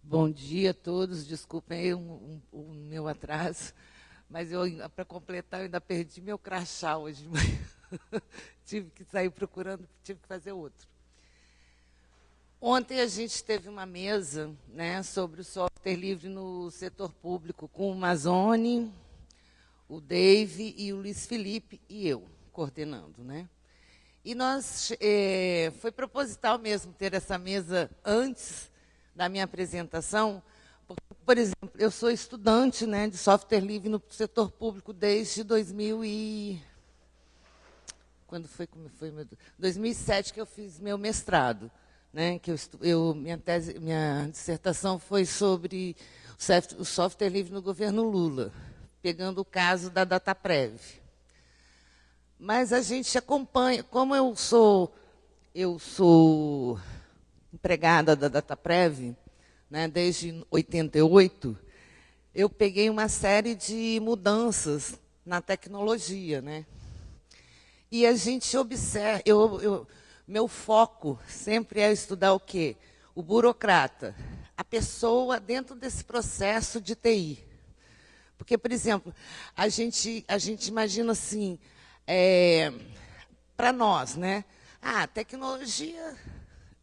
Bom dia a todos, desculpem aí o meu atraso, mas para completar, eu ainda perdi meu crachá hoje de manhã. Tive que sair procurando, tive que fazer outro. Ontem a gente teve uma mesa, né, sobre o software livre no setor público, com o Mazzoni, o Dave e o Luiz Felipe e eu, coordenando, né? E foi proposital mesmo ter essa mesa antes da minha apresentação, porque, por exemplo, eu sou estudante, né, de software livre no setor público desde 2007 que eu fiz meu mestrado, né, que minha dissertação foi sobre o software livre no governo Lula, pegando o caso da Dataprev. Mas a gente acompanha, como eu sou empregada da Dataprev, né, desde 88, eu peguei uma série de mudanças na tecnologia, né? E a gente observa, meu foco sempre é estudar o quê? O burocrata, a pessoa dentro desse processo de TI. Porque, por exemplo, a gente imagina assim, para nós, né? A tecnologia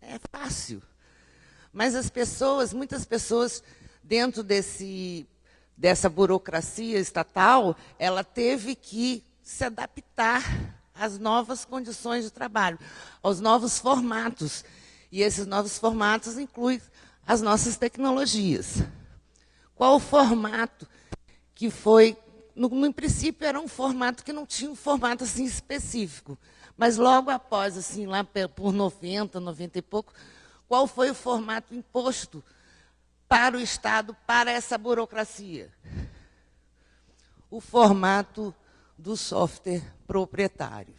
é fácil. Mas muitas pessoas, dentro dessa burocracia estatal, ela teve que se adaptar às novas condições de trabalho, aos novos formatos. E esses novos formatos incluem as nossas tecnologias. Qual o formato que foi... No princípio, era um formato que não tinha um formato assim, específico. Mas logo após, assim, lá por 90 e pouco, qual foi o formato imposto para o Estado, para essa burocracia? O formato do software proprietário,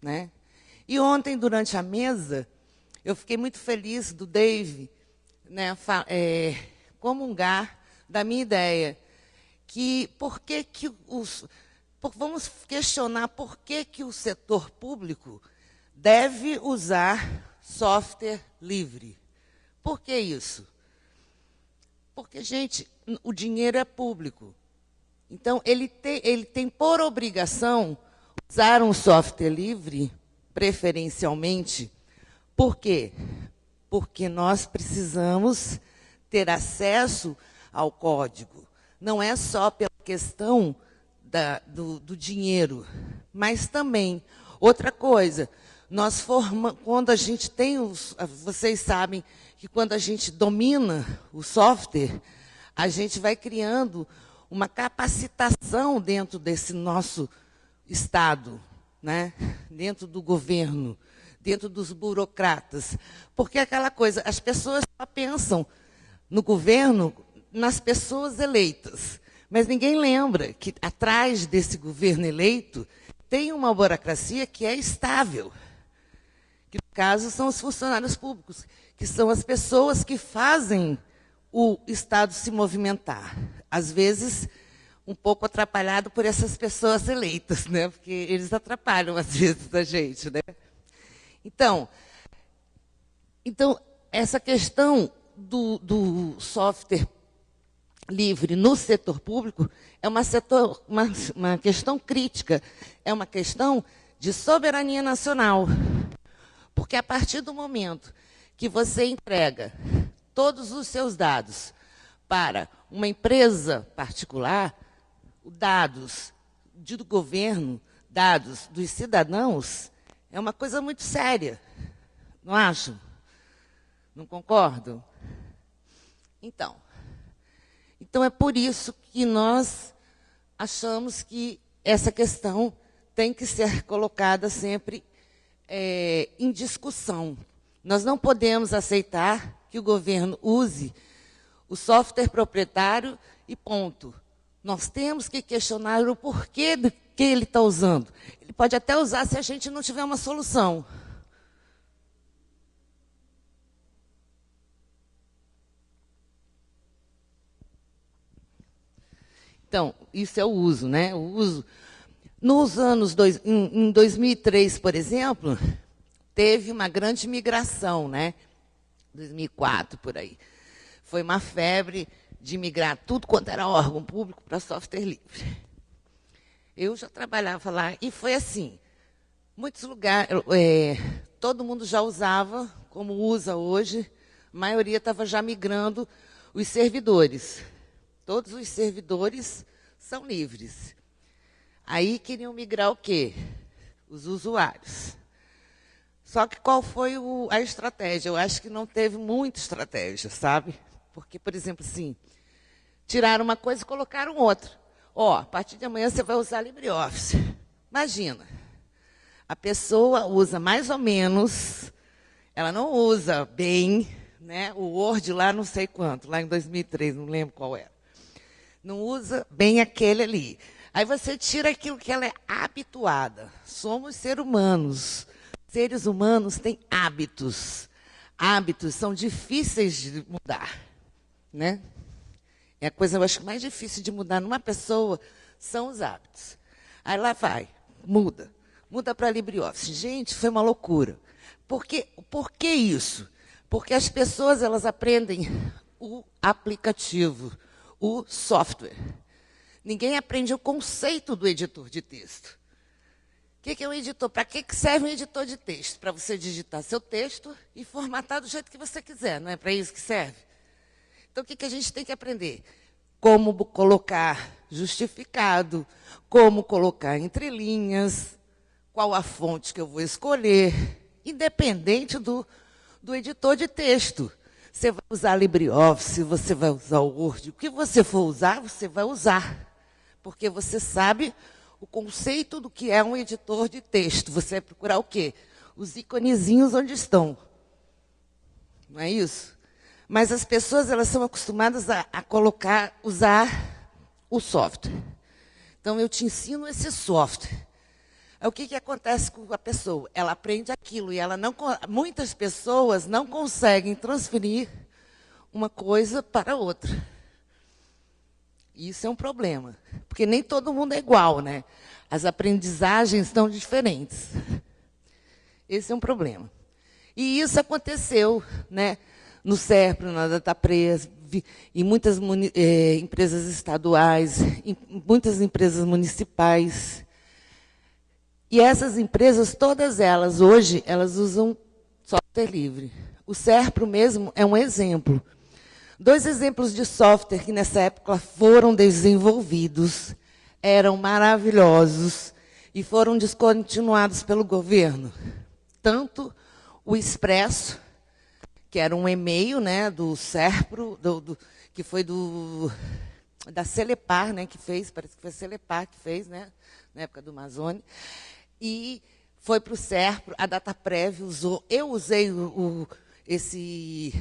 né? E ontem, durante a mesa, eu fiquei muito feliz do Dave, né, comungar da minha ideia, vamos questionar por que o setor público deve usar software livre. Por que isso? Porque, gente, o dinheiro é público. Então, ele tem por obrigação usar um software livre, preferencialmente. Por quê? Porque nós precisamos ter acesso ao código. Não é só pela questão do dinheiro, mas também, outra coisa, quando a gente tem vocês sabem que quando a gente domina o software, a gente vai criando uma capacitação dentro desse nosso Estado, né? Dentro do governo, dentro dos burocratas. Porque é aquela coisa, as pessoas só pensam no governo, nas pessoas eleitas. Mas ninguém lembra que, atrás desse governo eleito, tem uma burocracia que é estável. Que, no caso, são os funcionários públicos, que são as pessoas que fazem o Estado se movimentar. Às vezes, um pouco atrapalhado por essas pessoas eleitas, né? Porque eles atrapalham, às vezes, a gente, né? Então essa questão do software livre no setor público é uma questão crítica, é uma questão de soberania nacional. Porque a partir do momento que você entrega todos os seus dados para uma empresa particular, dados do governo, dados dos cidadãos, é uma coisa muito séria. Não acham? Não concordam? Então, é por isso que nós achamos que essa questão tem que ser colocada sempre em discussão. Nós não podemos aceitar que o governo use o software proprietário e ponto. Nós temos que questionar o porquê do que ele está usando. Ele pode até usar se a gente não tiver uma solução. Então, isso é o uso, né? O uso. Em 2003, por exemplo, teve uma grande migração, né? 2004, por aí. foi uma febre de migrar tudo quanto era órgão público para software livre. Eu já trabalhava lá e foi assim. Muitos lugares, todo mundo já usava, como usa hoje, a maioria estava já migrando os servidores. Todos os servidores são livres. Aí queriam migrar o quê? Os usuários. Só que qual foi a estratégia? Eu acho que não teve muita estratégia, sabe? Porque, por exemplo, assim, tiraram uma coisa e colocaram outra. Ó, a partir de amanhã você vai usar LibreOffice. Imagina, a pessoa usa mais ou menos, ela não usa bem, né? O Word lá não sei quanto, lá em 2003, não lembro qual era. Não usa bem aquele ali. Aí você tira aquilo que ela é habituada. Somos seres humanos. Seres humanos têm hábitos. Hábitos são difíceis de mudar, né? É a coisa, eu acho, mais difícil de mudar numa pessoa são os hábitos. Aí lá vai, muda. Muda para LibreOffice. Gente, foi uma loucura. Por que isso? Porque as pessoas elas aprendem o aplicativo, o software. Ninguém aprende o conceito do editor de texto. O que é um editor? Para que serve um editor de texto? Para você digitar seu texto e formatar do jeito que você quiser, não é para isso que serve? Então, o que a gente tem que aprender? Como colocar justificado, como colocar entre linhas, qual a fonte que eu vou escolher, independente do editor de texto. Você vai usar LibreOffice, você vai usar o Word, o que você for usar, você vai usar. Porque você sabe o conceito do que é um editor de texto. Você vai procurar o quê? Os iconezinhos onde estão. Não é isso? Mas as pessoas elas são acostumadas a usar o software. Então, eu te ensino esse software. Aí, o que acontece com a pessoa? Ela aprende aquilo e muitas pessoas não conseguem transferir uma coisa para outra. Isso é um problema, porque nem todo mundo é igual, né? As aprendizagens estão diferentes. Esse é um problema. E isso aconteceu, né? No SERPRO, na DataPrev, em muitas empresas estaduais, em muitas empresas municipais. E essas empresas, todas elas, hoje, elas usam software livre. O SERPRO mesmo é um exemplo. 2 exemplos de software que, nessa época, foram desenvolvidos, eram maravilhosos e foram descontinuados pelo governo. Tanto o Expresso, que era um e-mail, né, do SERPRO, que foi da Celepar, né, que fez, parece que foi a Celepar que fez, né, na época do Amazônia, e foi para o SERPRO, a DataPrev usou, eu usei esse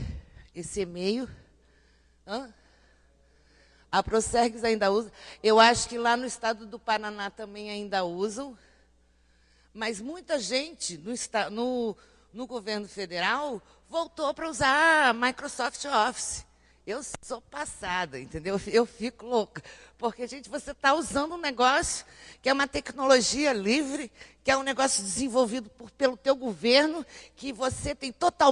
e-mail. A Procergs ainda usa. Eu acho que lá no estado do Paraná também ainda usam. Mas muita gente no governo federal voltou para usar Microsoft Office. Eu sou passada, entendeu? Eu fico louca. Porque, gente, você está usando um negócio que é uma tecnologia livre, que é um negócio desenvolvido pelo teu governo, que você tem total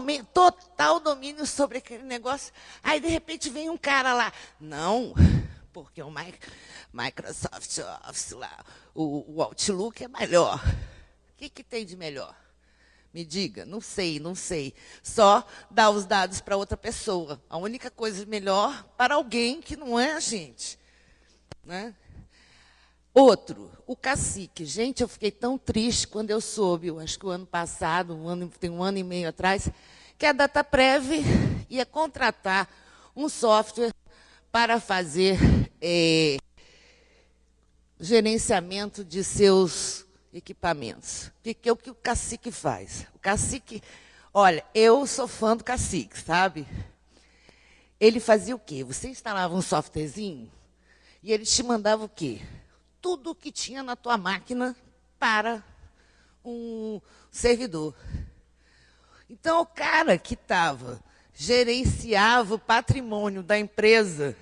domínio sobre aquele negócio. Aí, de repente, vem um cara lá. Não, porque o Microsoft Office lá, o Outlook é melhor. O que tem de melhor? Me diga, não sei. Só dar os dados para outra pessoa. A única coisa melhor para alguém que não é a gente. Né? Outro, o Cacique. Gente, eu fiquei tão triste quando eu soube, eu acho que o ano passado, tem um ano e meio atrás, que a DataPrev ia contratar um software para fazer gerenciamento de seus equipamentos. O que o Cacique faz? O Cacique, olha, eu sou fã do Cacique, sabe? Ele fazia o quê? Você instalava um softwarezinho e ele te mandava o quê? Tudo o que tinha na tua máquina para um servidor. Então, o cara que gerenciava o patrimônio da empresa,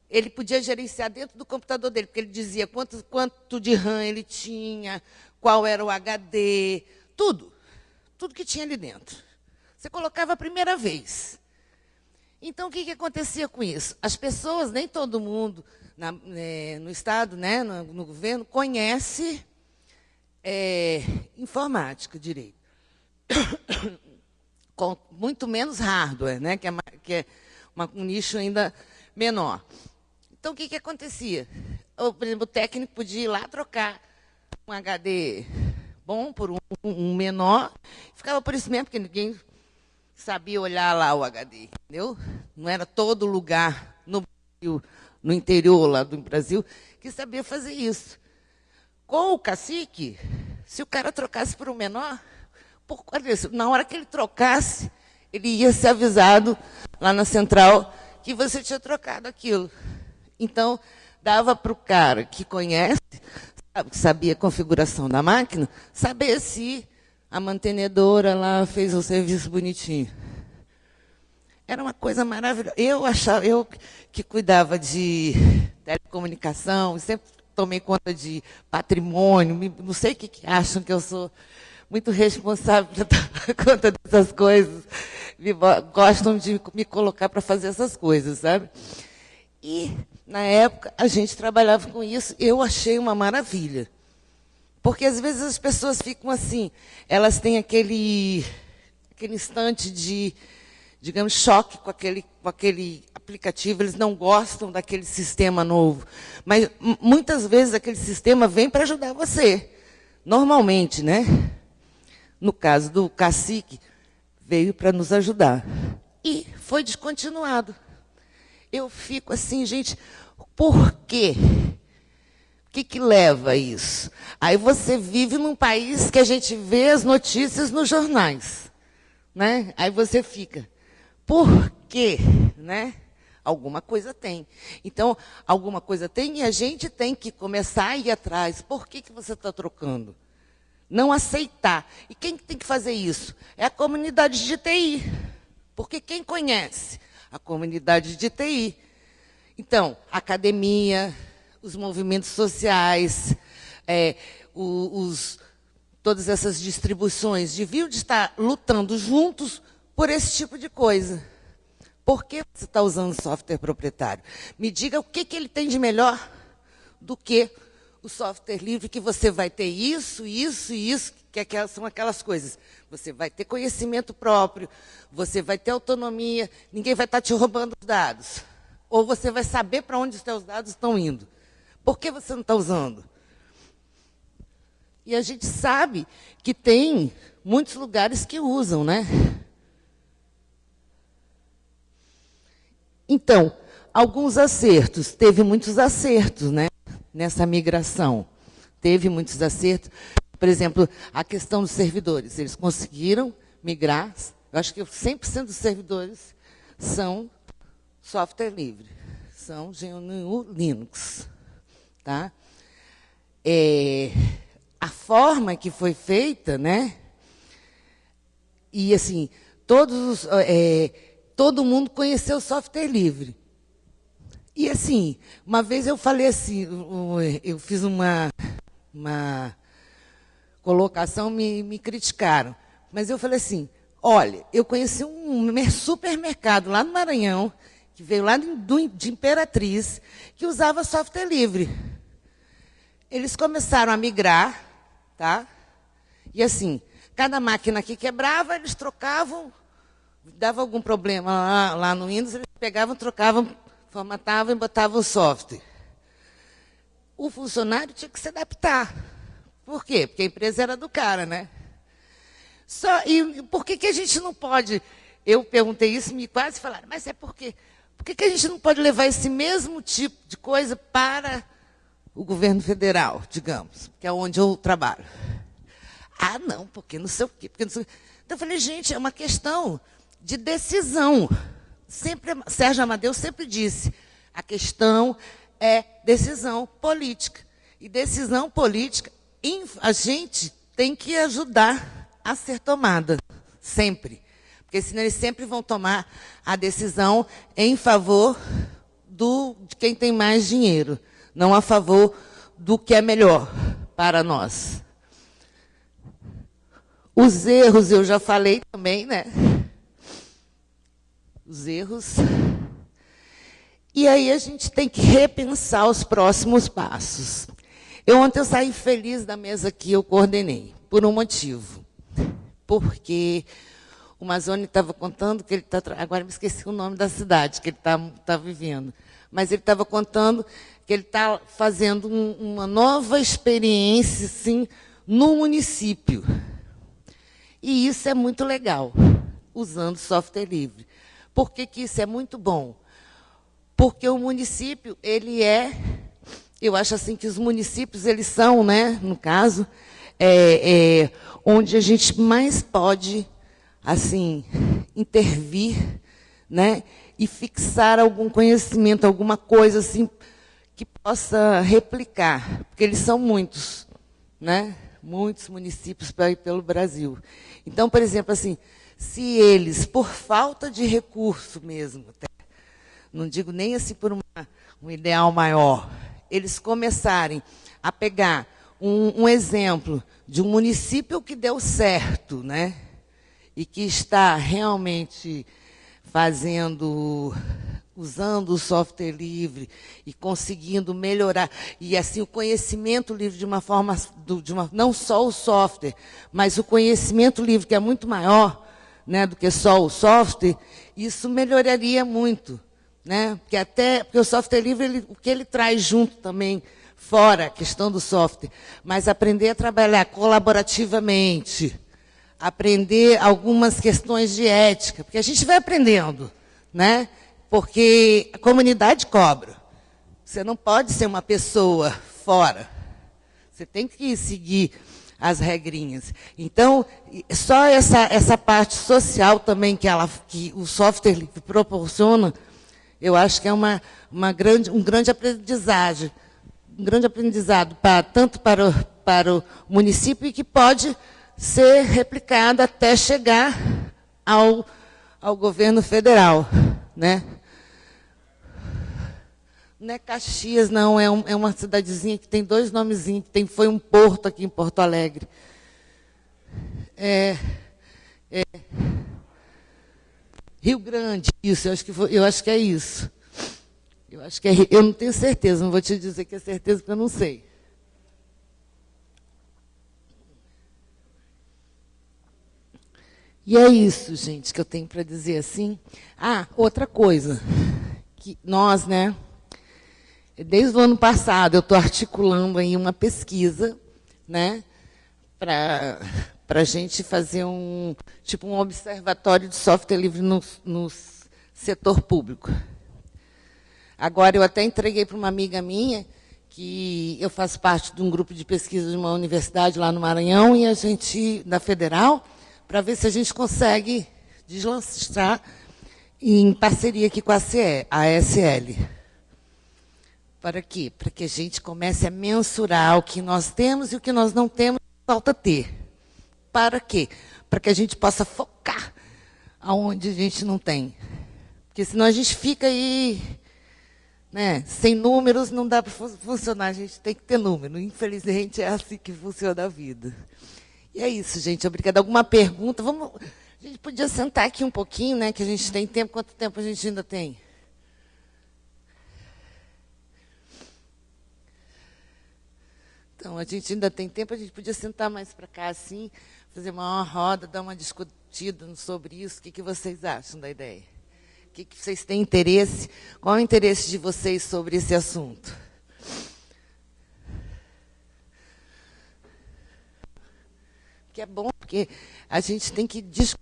ele podia gerenciar dentro do computador dele, porque ele dizia quanto de RAM ele tinha, qual era o HD, tudo que tinha ali dentro. Você colocava a primeira vez. Então, o que, que acontecia com isso? As pessoas, nem todo mundo no Estado, né, no governo, conhece informática direito. Com muito menos hardware, né, que é um nicho ainda menor. Então, o que, que acontecia? Por exemplo, o técnico podia ir lá trocar um HD bom por um menor, ficava por isso mesmo, porque ninguém sabia olhar lá o HD, entendeu? Não era todo lugar no Brasil, no interior lá do Brasil, que sabia fazer isso. Com o cacique, se o cara trocasse por um menor, na hora que ele trocasse, ele ia ser avisado lá na central que você tinha trocado aquilo. Então, dava para o cara que conhece, que sabia a configuração da máquina, saber se a mantenedora lá fez o serviço bonitinho. Era uma coisa maravilhosa. Eu que cuidava de telecomunicação, sempre tomei conta de patrimônio, não sei o que acham que eu sou muito responsável por dar conta dessas coisas. Gostam de me colocar para fazer essas coisas, sabe? E, na época, a gente trabalhava com isso, eu achei uma maravilha. Porque, às vezes, as pessoas ficam assim, elas têm aquele instante de, digamos, choque com aquele aplicativo, eles não gostam daquele sistema novo. Mas, muitas vezes, aquele sistema vem para ajudar você. Normalmente, né? No caso do cacique, veio para nos ajudar. E foi descontinuado. Eu fico assim, gente, por quê? O que leva a isso? Aí você vive num país que a gente vê as notícias nos jornais, né? Aí você fica, por quê? Né? Alguma coisa tem. Então, alguma coisa tem e a gente tem que começar a ir atrás. Por que você está trocando? Não aceitar. E quem tem que fazer isso? É a comunidade de TI. Porque quem conhece? A comunidade de TI. Então, a academia, os movimentos sociais, todas essas distribuições deviam de estar lutando juntos por esse tipo de coisa. Por que você está usando software proprietário? Me diga o que ele tem de melhor do que o software livre, que você vai ter isso, isso e isso, são aquelas coisas. Você vai ter conhecimento próprio, você vai ter autonomia, ninguém vai estar te roubando os dados. Ou você vai saber para onde os seus dados estão indo. Por que você não está usando? E a gente sabe que tem muitos lugares que usam, né? Então, alguns acertos, teve muitos acertos, né? Nessa migração. Teve muitos acertos. Por exemplo, a questão dos servidores. Eles conseguiram migrar. Eu acho que 100% dos servidores são software livre. São GNU Linux. Tá? A forma que foi feita, né? E, assim, todo mundo conheceu o software livre. E, assim, uma vez eu falei assim, eu fiz uma colocação, me criticaram. Mas eu falei assim, olha, eu conheci um supermercado lá no Maranhão, que veio lá de Imperatriz, que usava software livre. Eles começaram a migrar, tá? E, assim, cada máquina que quebrava, eles trocavam, dava algum problema lá no Windows, eles pegavam, trocavam, formatavam e botavam o software. O funcionário tinha que se adaptar. Por quê? Porque a empresa era do cara, né? E por que a gente não pode... Eu perguntei isso, me quase falaram, mas é por quê? Por que a gente não pode levar esse mesmo tipo de coisa para o governo federal, digamos, que é onde eu trabalho? Ah, não, porque não sei o quê. Porque não sei... Então, eu falei, gente, é uma questão de decisão. Sérgio Amadeu sempre disse, a questão é decisão política. E decisão política, a gente tem que ajudar a ser tomada, sempre. Porque senão eles sempre vão tomar a decisão em favor de quem tem mais dinheiro, não a favor do que é melhor para nós. Os erros eu já falei também, né? os erros. E aí a gente tem que repensar os próximos passos. Ontem eu saí feliz da mesa que eu coordenei, por um motivo. Porque o Mazzoni estava contando que ele está... Agora me esqueci o nome da cidade que ele está vivendo. Mas ele estava contando que ele está fazendo uma nova experiência, sim, no município. E isso é muito legal, usando software livre. Por que que isso é muito bom? Porque o município, ele é... Eu acho assim que os municípios, eles são, né, no caso, onde a gente mais pode, assim, intervir, né, e fixar algum conhecimento, alguma coisa assim que possa replicar, porque eles são muitos, né, muitos municípios pelo Brasil. Então, por exemplo, assim, se eles, por falta de recurso mesmo, até, não digo nem assim por um ideal maior, eles começarem a pegar um exemplo de um município que deu certo, né? E que está realmente usando o software livre e conseguindo melhorar, e assim o conhecimento livre de uma forma, não só o software, mas o conhecimento livre, que é muito maior, né, do que só o software, isso melhoraria muito. Né? Porque o software livre, o que ele traz junto também, fora a questão do software, mas aprender a trabalhar colaborativamente, aprender algumas questões de ética, porque a gente vai aprendendo, né? Porque a comunidade cobra. Você não pode ser uma pessoa fora. Você tem que seguir as regrinhas. Então, só essa parte social também que o software livre proporciona, eu acho que é um grande aprendizado, tanto para o município, e que pode ser replicado até chegar ao governo federal. Né? Não é Caxias, não, é uma cidadezinha que tem 2 nomezinhos, foi um porto aqui em Porto Alegre. Rio Grande, isso, eu acho que é isso. Eu não tenho certeza, não vou te dizer que é certeza, porque eu não sei. E é isso, gente, que eu tenho para dizer assim. Ah, outra coisa, que nós, né, desde o ano passado, eu estou articulando aí uma pesquisa, né, para a gente fazer um observatório de software livre no setor público. Agora, eu até entreguei para uma amiga minha, que eu faço parte de um grupo de pesquisa de uma universidade lá no Maranhão, e a gente, da Federal, para ver se a gente consegue deslançar em parceria aqui com a ASL. Para quê? Para que a gente comece a mensurar o que nós temos e o que nós não temos, falta ter. Para quê? Para que a gente possa focar aonde a gente não tem. Porque senão a gente fica aí, né, sem números, não dá para funcionar, a gente tem que ter número. Infelizmente, é assim que funciona a vida. E é isso, gente. Obrigada. Alguma pergunta? A gente podia sentar aqui um pouquinho, né, que a gente tem tempo. Quanto tempo a gente ainda tem? Então, a gente ainda tem tempo, a gente podia sentar mais para cá, assim, fazer uma roda, dar uma discutida sobre isso. O que vocês acham da ideia? O que vocês têm interesse? Qual é o interesse de vocês sobre esse assunto? Que é bom, porque a gente tem que discutir.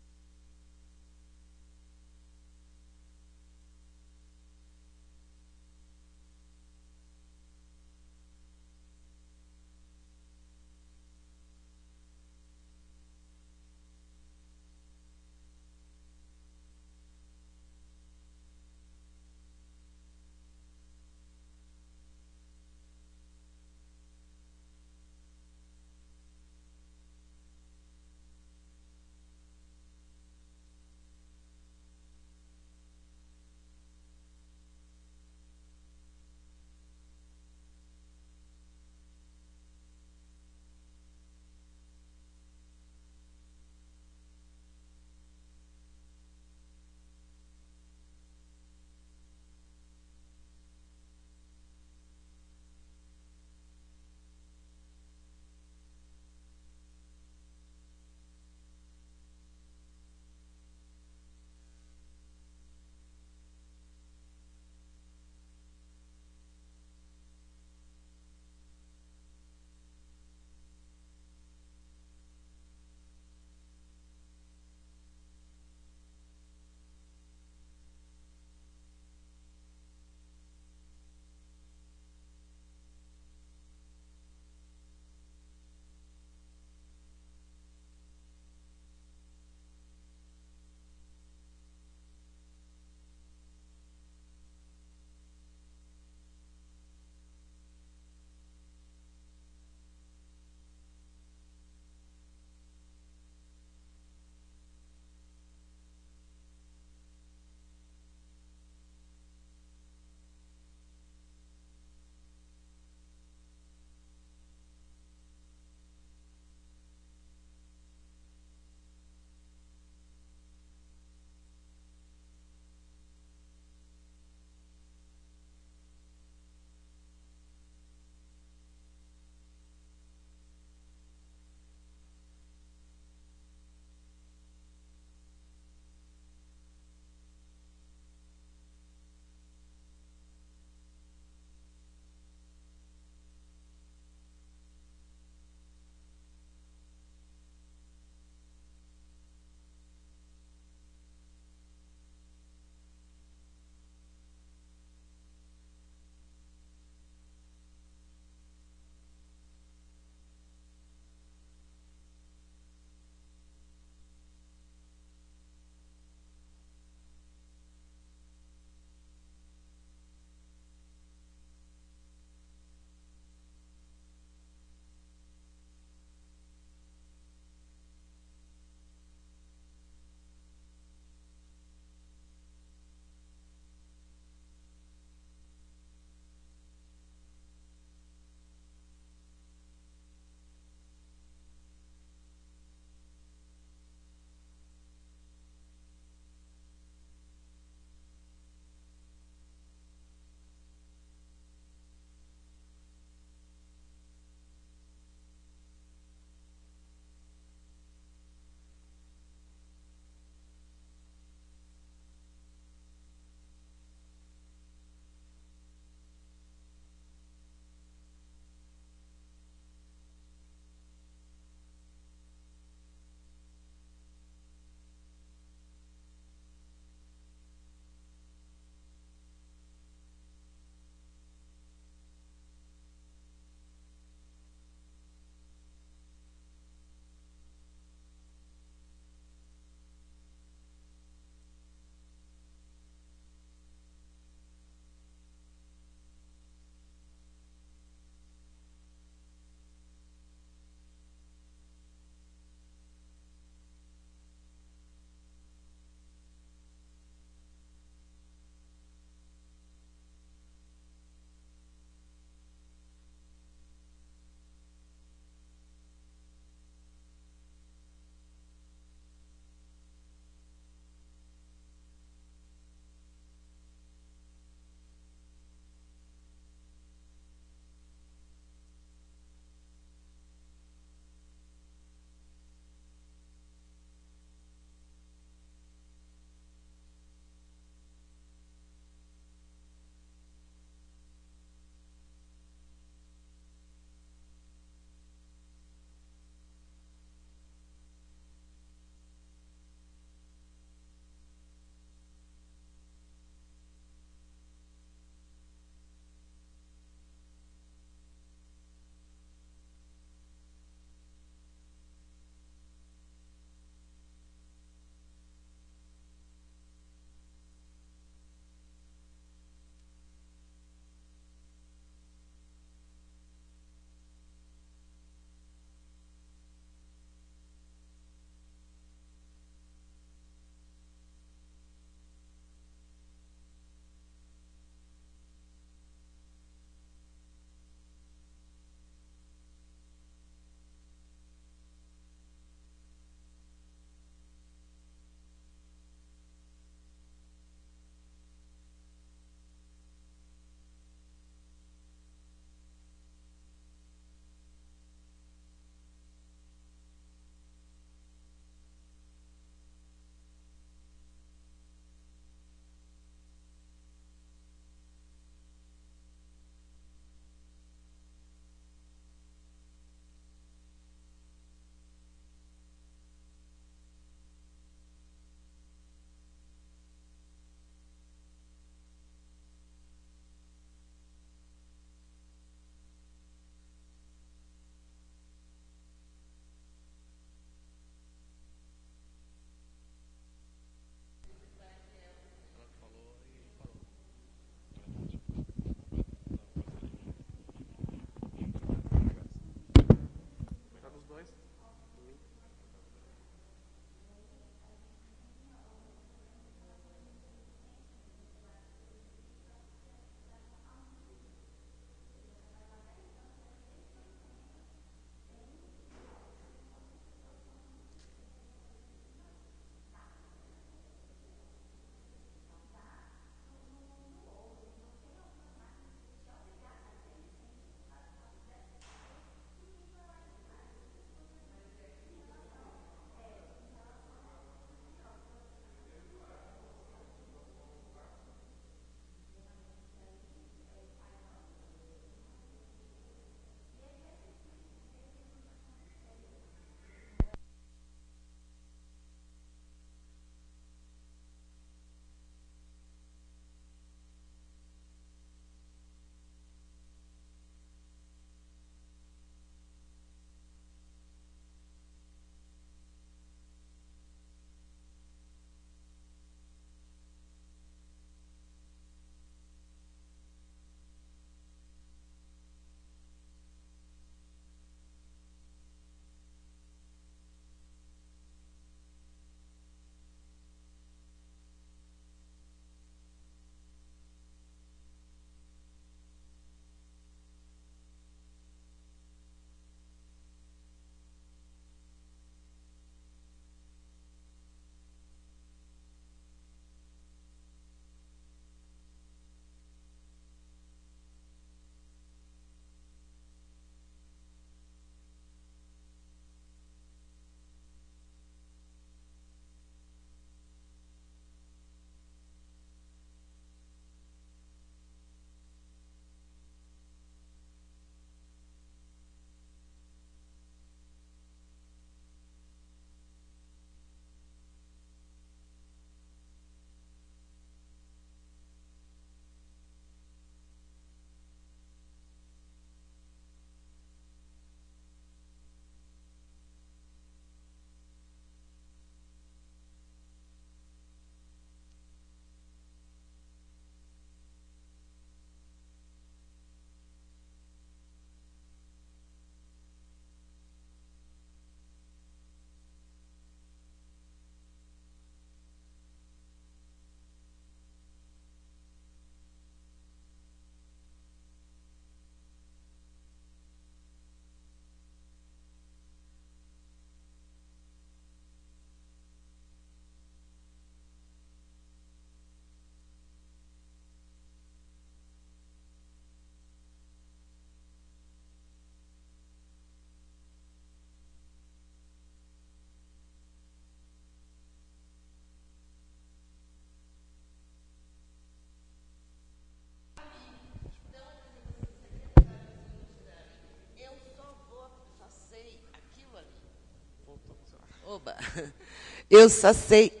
Eu só sei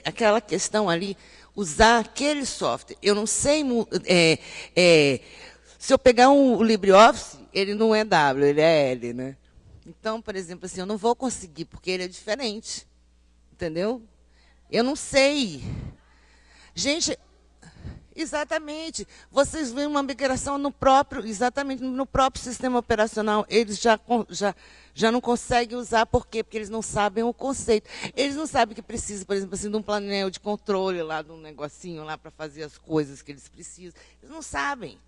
aquela questão ali, usar aquele software. Eu não sei... se eu pegar o LibreOffice, ele não é W, ele é L, né? Então, por exemplo, assim, eu não vou conseguir, porque ele é diferente. Entendeu? Eu não sei. Gente, exatamente. Vocês veem uma migração exatamente no próprio sistema operacional. Eles já não conseguem usar. Por quê? Porque eles não sabem o conceito. Eles não sabem que precisa, por exemplo, assim, de um painel de controle, lá, de um negocinho lá para fazer as coisas que eles precisam. Eles não sabem.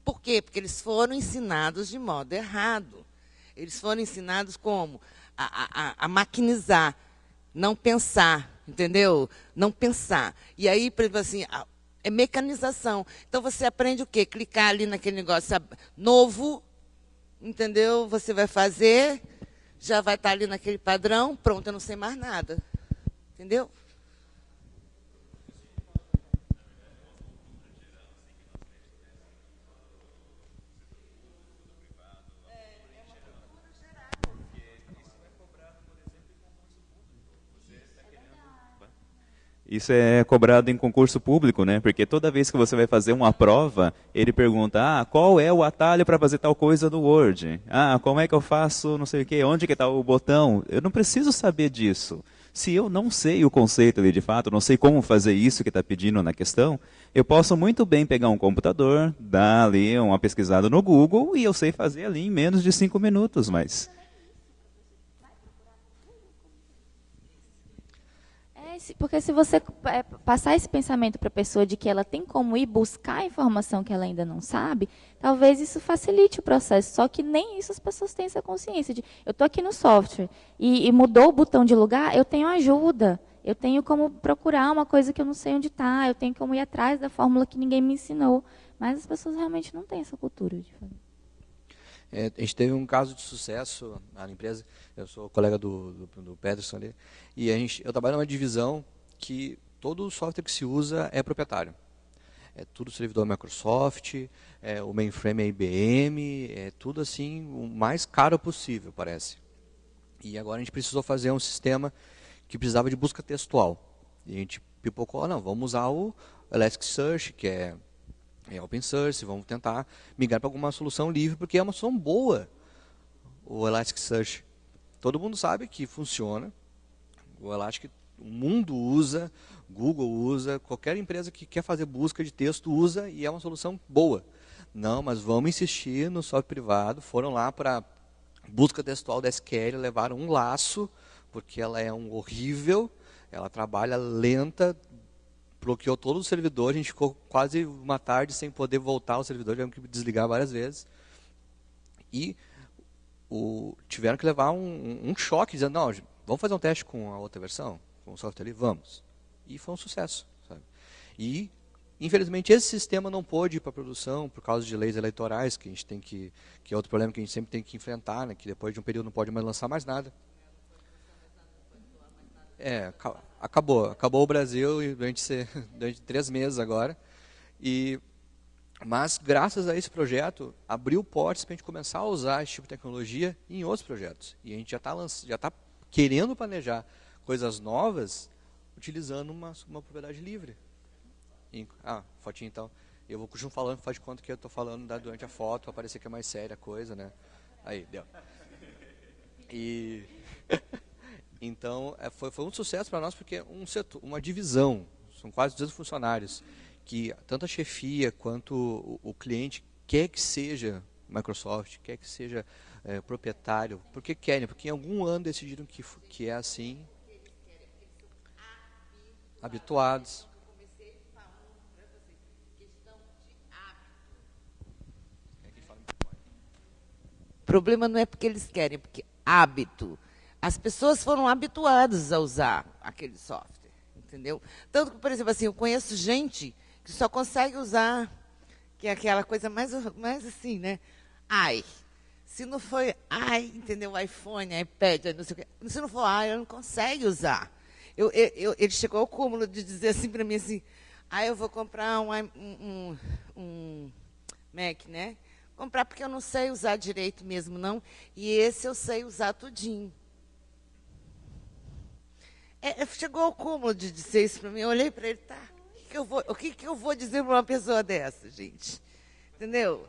Por quê? Porque eles foram ensinados de modo errado. Eles foram ensinados como? A maquinizar, não pensar, entendeu? Não pensar. E aí, por exemplo, assim, é mecanização. Então, você aprende o quê? Clicar ali naquele negócio novo, entendeu? Você vai fazer, já vai estar ali naquele padrão, pronto, eu não sei mais nada. Entendeu? Isso é cobrado em concurso público, né? Porque toda vez que você vai fazer uma prova, ele pergunta: qual é o atalho para fazer tal coisa no Word? Como é que eu faço não sei o quê? Onde que está o botão? Eu não preciso saber disso. Se eu não sei o conceito ali de fato, não sei como fazer isso que está pedindo na questão, eu posso muito bem pegar um computador, dar ali uma pesquisada no Google e eu sei fazer ali em menos de 5 minutos, mas... Porque se você passar esse pensamento para a pessoa de que ela tem como ir buscar a informação que ela ainda não sabe, talvez isso facilite o processo. Só que nem isso as pessoas têm essa consciência de, eu estou aqui no software e mudou o botão de lugar, eu tenho ajuda. Eu tenho como procurar uma coisa que eu não sei onde está, eu tenho como ir atrás da fórmula que ninguém me ensinou. Mas as pessoas realmente não têm essa cultura de fazer. A gente teve um caso de sucesso na empresa, eu sou colega do Peterson ali, e eu trabalho numa divisão que todo o software que se usa é proprietário. É tudo servidor Microsoft, o mainframe é IBM, é tudo assim, o mais caro possível, parece. E agora a gente precisou fazer um sistema que precisava de busca textual. E a gente pipocou, não, vamos usar o Elasticsearch, que é open source, vamos tentar migrar para alguma solução livre, porque é uma solução boa, o Elasticsearch. Todo mundo sabe que funciona, o Elastic, o mundo usa, Google usa, qualquer empresa que quer fazer busca de texto usa e é uma solução boa. Não, mas vamos insistir no software privado, foram lá para busca textual da SQL, levaram um laço, porque ela é horrível, ela trabalha lenta, bloqueou todo o servidor, a gente ficou quase uma tarde sem poder voltar ao servidor, tivemos que desligar várias vezes. E tiveram que levar um choque, dizendo, não, vamos fazer um teste com a outra versão, com o software ali? Vamos. E foi um sucesso. Sabe? E, infelizmente, esse sistema não pôde ir para a produção por causa de leis eleitorais, que a gente tem que é outro problema que a gente sempre tem que enfrentar, né, que depois de um período não pode mais lançar mais nada. Acabou o Brasil durante 3 meses agora. Mas, graças a esse projeto, abriu portas para a gente começar a usar esse tipo de tecnologia em outros projetos. E a gente já está querendo planejar coisas novas utilizando uma propriedade livre. Fotinho então. Eu vou continuar falando, faz de conta que eu estou falando durante a foto, para parecer que é mais séria a coisa, né? Aí, deu. Então, foi um sucesso para nós, porque é um setor, uma divisão, são quase 200 funcionários, que tanto a chefia quanto o cliente quer que seja Microsoft, quer que seja proprietário. Por que querem? Porque em algum ano decidiram que é assim, habituados. O problema não é porque eles querem, é porque hábito. As pessoas foram habituadas a usar aquele software, entendeu? Tanto que, por exemplo, assim, eu conheço gente que só consegue usar, que é aquela coisa mais assim, né? Se não foi entendeu? iPhone, iPad, não sei o quê. Se não for ele não consegue usar. Ele chegou ao cúmulo de dizer assim para mim assim, eu vou comprar um Mac, né? Comprar porque eu não sei usar direito mesmo, não. E esse eu sei usar tudinho. Chegou ao cúmulo de dizer isso para mim. Eu olhei para ele, tá, o que que eu vou dizer para uma pessoa dessa, gente? Entendeu?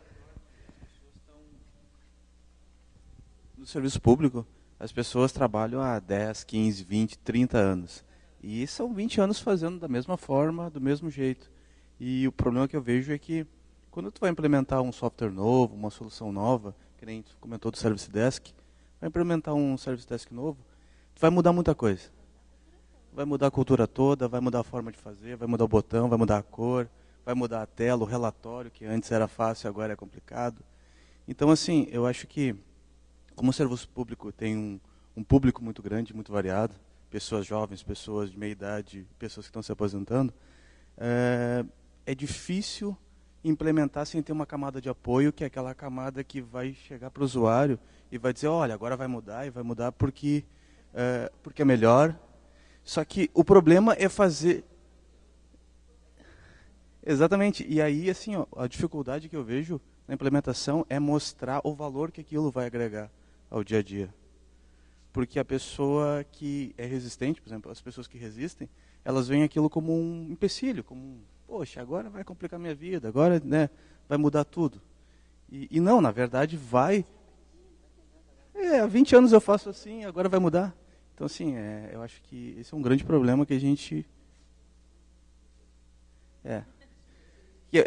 No serviço público, as pessoas trabalham há 10, 15, 20, 30 anos. E são 20 anos fazendo da mesma forma, do mesmo jeito. E o problema que eu vejo é que, quando tu vai implementar um software novo, uma solução nova, que nem tu comentou do Service Desk, vai implementar um Service Desk novo, tu vai mudar muita coisa. Vai mudar a cultura toda, vai mudar a forma de fazer, vai mudar o botão, vai mudar a cor, vai mudar a tela, o relatório, que antes era fácil, agora é complicado. Então, assim, eu acho que, como o serviço público tem um público muito grande, muito variado, pessoas jovens, pessoas de meia idade, pessoas que estão se aposentando, é difícil implementar sem ter uma camada de apoio, que é aquela camada que vai chegar para o usuário e vai dizer, olha, agora vai mudar, e vai mudar porque é melhor. Só que o problema é fazer... Exatamente. E aí, assim, ó, a dificuldade que eu vejo na implementação é mostrar o valor que aquilo vai agregar ao dia a dia. Porque a pessoa que é resistente, por exemplo, as pessoas que resistem, elas veem aquilo como um empecilho, como poxa, agora vai complicar minha vida, agora, né, vai mudar tudo. E não, na verdade, vai... há 20 anos eu faço assim, agora vai mudar. Então, assim, eu acho que esse é um grande problema que a gente... É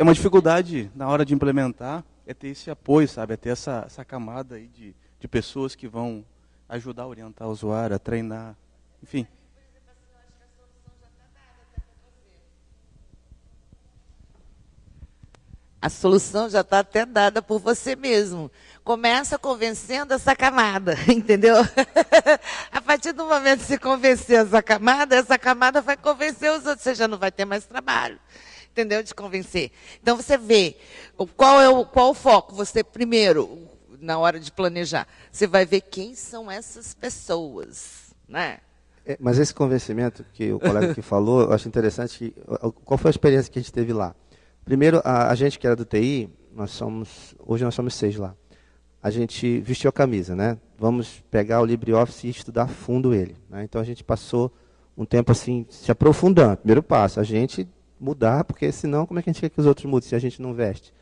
uma dificuldade na hora de implementar, é ter esse apoio, sabe? É ter essa camada aí de pessoas que vão ajudar a orientar o usuário, a treinar, enfim. A solução já está até dada por você mesmo. Começa convencendo essa camada, entendeu? A partir do momento que você convencer essa camada vai convencer os outros. Você já não vai ter mais trabalho, entendeu? De convencer. Então, você vê qual o foco. Você, primeiro, na hora de planejar, você vai ver quem são essas pessoas, né? Mas esse convencimento que o colega aqui falou, eu acho interessante. Qual foi a experiência que a gente teve lá? Primeiro, a gente que era do TI, hoje nós somos 6 lá. A gente vestiu a camisa, né? Vamos pegar o LibreOffice e estudar a fundo ele, né? Então a gente passou um tempo assim, se aprofundando. Primeiro passo, a gente mudar, porque senão como é que a gente quer que os outros mudem se a gente não veste?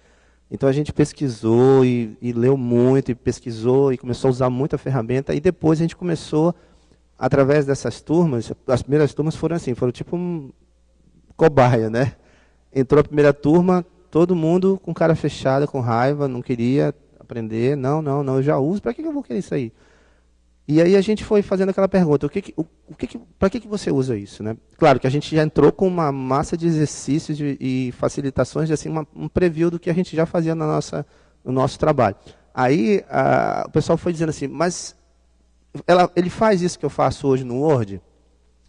Então a gente pesquisou e leu muito, e pesquisou e começou a usar muita ferramenta, e depois a gente começou, através dessas turmas, as primeiras turmas foram assim, foram tipo um cobaia, né? Entrou a primeira turma, todo mundo com cara fechada, com raiva, não queria aprender, não, eu já uso, para que eu vou querer isso aí? E aí a gente foi fazendo aquela pergunta, para que você usa isso, né? Claro que a gente já entrou com uma massa de exercícios e facilitações, assim, um preview do que a gente já fazia no nosso trabalho. Aí o pessoal foi dizendo assim, mas ele faz isso que eu faço hoje no Word?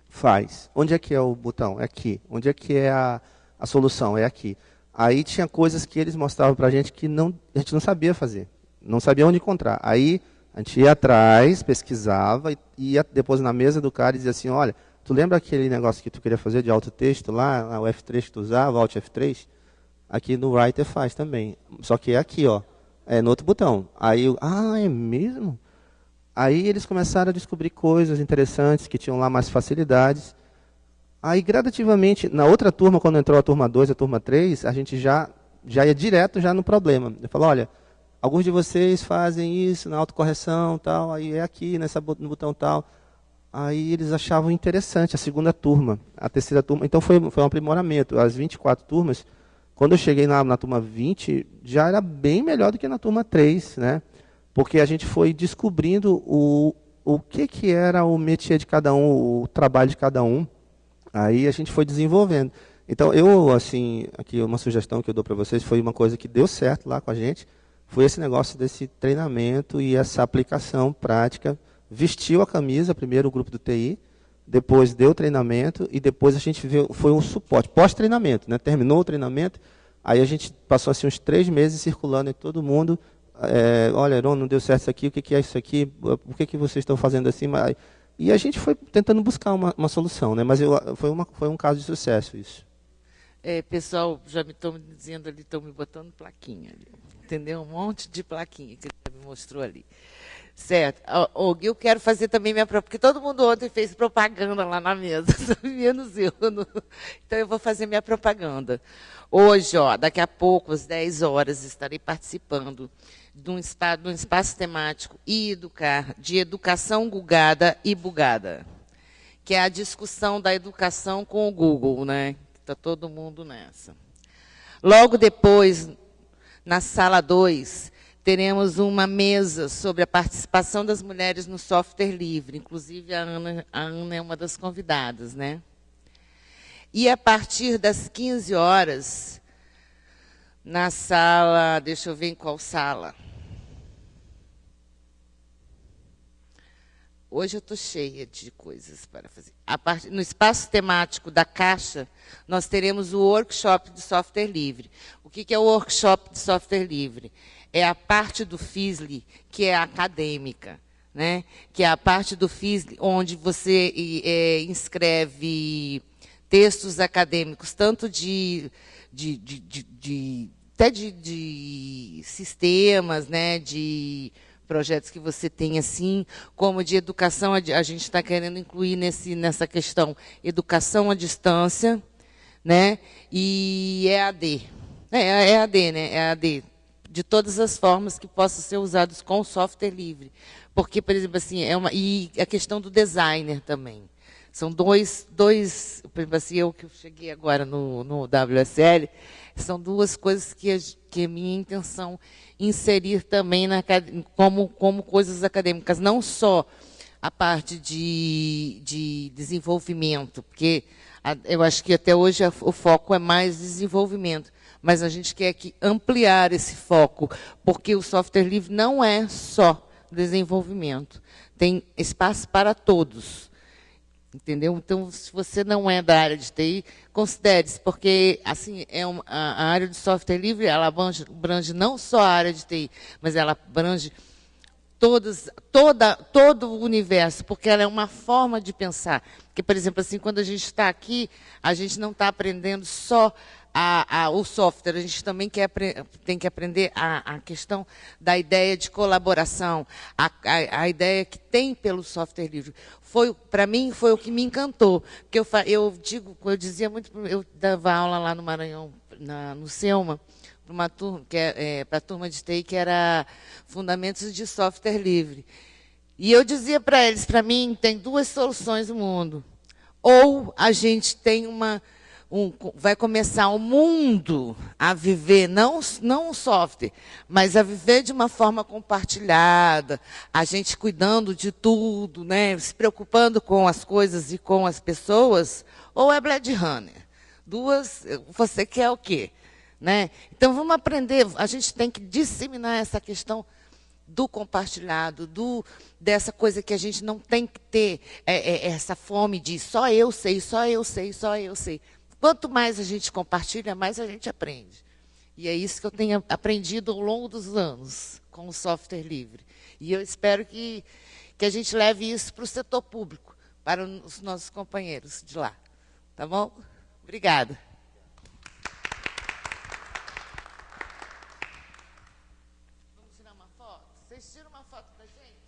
Faz. Onde é que é o botão? É aqui. Onde é que é a solução? É aqui. Aí tinha coisas que eles mostravam para a gente que a gente não sabia fazer, não sabia onde encontrar. Aí a gente ia atrás, pesquisava, e ia depois na mesa do cara e dizia assim, olha, tu lembra aquele negócio que tu queria fazer de autotexto lá, o F3 que tu usava, o Alt F3? Aqui no Writer faz também, só que é aqui, ó, é no outro botão. Aí é mesmo? Aí eles começaram a descobrir coisas interessantes, que tinham lá mais facilidades. Aí, gradativamente, na outra turma, quando entrou a turma 2, a turma 3, a gente já ia direto no problema. Eu falo, olha, alguns de vocês fazem isso na autocorreção, tal, aí é aqui, no botão tal. Aí eles achavam interessante a segunda turma, a terceira turma. Então foi um aprimoramento. As 24 turmas, quando eu cheguei na turma 20, já era bem melhor do que na turma 3, né? Porque a gente foi descobrindo o que era o métier de cada um, o trabalho de cada um. Aí a gente foi desenvolvendo. Então, aqui uma sugestão que eu dou para vocês, foi uma coisa que deu certo lá com a gente, foi esse negócio desse treinamento e essa aplicação prática. Vestiu a camisa, primeiro o grupo do TI, depois deu treinamento, e depois a gente foi um suporte, pós-treinamento, né? Terminou o treinamento, aí a gente passou assim, uns 3 meses circulando em todo mundo, olha, Heron, não deu certo isso aqui, o que é isso aqui, por que vocês estão fazendo assim? E a gente foi tentando buscar uma solução, né? Mas foi um caso de sucesso isso. Pessoal, já me estão dizendo ali, estão me botando plaquinha ali. Entendeu? Um monte de plaquinha que ele me mostrou ali. Certo. Eu quero fazer também minha própria, porque todo mundo ontem fez propaganda lá na mesa, menos eu. Então, eu vou fazer minha propaganda. Hoje, daqui a pouco, às 10 horas, estarei participando de um espaço temático de educação gugada e bugada, que é a discussão da educação com o Google, né? Está todo mundo nessa. Logo depois, na sala 2, teremos uma mesa sobre a participação das mulheres no software livre. Inclusive, a Ana é uma das convidadas, né? E a partir das 15 horas, na sala... Deixa eu ver em qual sala. Hoje eu estou cheia de coisas para fazer. No espaço temático da Caixa, nós teremos o workshop de software livre. O que é o workshop de software livre? É a parte do FISLI que é acadêmica, né? Que é a parte do FISLI onde você inscreve textos acadêmicos, tanto até de sistemas, né? De projetos que você tem assim, como de educação, a gente está querendo incluir nessa questão educação à distância, né? E EAD. EAD, né? EAD, de todas as formas que possam ser usados com software livre. Porque, por exemplo, assim, e a questão do designer também. São dois por exemplo, assim, eu que cheguei agora no WSL, são duas coisas que é minha intenção inserir também como coisas acadêmicas, não só a parte de desenvolvimento, porque eu acho que até hoje o foco é mais desenvolvimento, mas a gente quer ampliar esse foco, porque o software livre não é só desenvolvimento, tem espaço para todos. Entendeu? Então, se você não é da área de TI, considere-se, porque assim, a área de software livre, ela abrange não só a área de TI, mas ela abrange todo o universo, porque ela é uma forma de pensar. Porque, por exemplo, assim, quando a gente está aqui, a gente não está aprendendo só o software, a gente também tem que aprender a questão da ideia de colaboração, a ideia que tem pelo software livre. Para mim, foi o que me encantou. Porque eu dizia muito, eu dava aula lá no Maranhão, no Selma, para uma turma, para a turma de TI, que era Fundamentos de Software Livre. E eu dizia para eles, para mim, tem duas soluções no mundo. Ou a gente tem vai começar o mundo a viver, não um software, mas a viver de uma forma compartilhada, a gente cuidando de tudo, né, se preocupando com as coisas e com as pessoas, ou é Blade Runner? Você quer o quê? Né? Então, vamos aprender, a gente tem que disseminar essa questão do compartilhado, dessa coisa que a gente não tem que ter essa fome de só eu sei, só eu sei, só eu sei. Quanto mais a gente compartilha, mais a gente aprende. E é isso que eu tenho aprendido ao longo dos anos com o software livre. E eu espero que a gente leve isso para o setor público, para os nossos companheiros de lá. Tá bom? Obrigada. Vamos tirar uma foto? Vocês tiram uma foto da gente?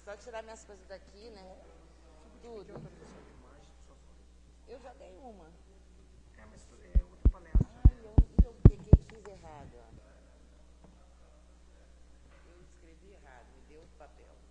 Só tirar minhas coisas daqui, né? Tudo. Eu já dei uma. Mas é outra palestra. Eu peguei e fiz errado. papel.